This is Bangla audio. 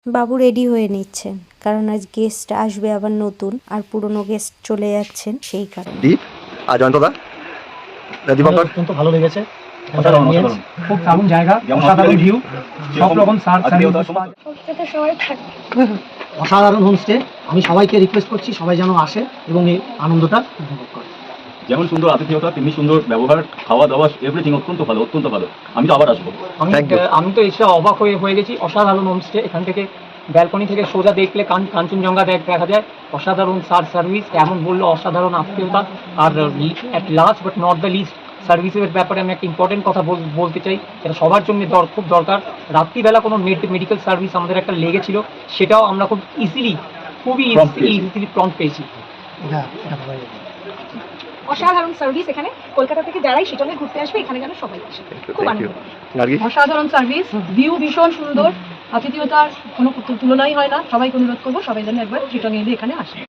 বাবু রেডি হয়ে নিচ্ছেন, কারণ আজ গেস্ট আসবে আবার নতুন, আর পুরনো গেস্ট চলে যাচ্ছেন সেই কারণে। দীপ আর জয়ন্তদা, দীপ আপনার অত্যন্ত ভালো লেগেছে। খুব দারুণ জায়গা, অসাধারণ ভিউ, সব রকম অসাধারণ হোমস্টে। আমি সবাইকে রিকোয়েস্ট করছি সবাই যেন আসে এবং এই আনন্দটা উপভোগ করে। যেমন সুন্দর আতিথেয়তা তেমনি সুন্দর ব্যবহার, খাওয়া দাওয়া এভরিথিং অত্যন্ত ভালো, অত্যন্ত ভালো। আমি তো আবার আসবো। আমি তো এসে অবাক হয়ে গেছি। অসাধারণ হোমস্টে। এখান থেকে ব্যালকনি থেকে সোজা দেখলে কাঞ্চনজঙ্ঘা দেখা যায়। অসাধারণ সার্ভিস, এমন বললো অসাধারণ আতিথেয়তা। আর at last but not the least, সার্ভিসের ব্যাপারে আমি একটা ইম্পর্টেন্ট কথা বলতে চাই, এটা সবার জন্য খুব দরকার। রাত্রিবেলা কোনো মেডিকেল সার্ভিস আমাদের একটা লেগেছিল, সেটাও আমরা খুব খুবই ইজিলি প্রম্পট পেয়েছি। অসাধারণ সার্ভিস। এখানে কলকাতা থেকে যারাই শিটলে ঘুরতে আসবে এখানে যেন সবাই আসে। খুব আনন্দ। অসাধারণ সার্ভিস, ভিউ ভীষণ সুন্দর, আতিথেয়তার কোনো তুলনাই হয় না। সবাইকে অনুরোধ করবো সবাই যেন একবার শিটং এলে এখানে আসে।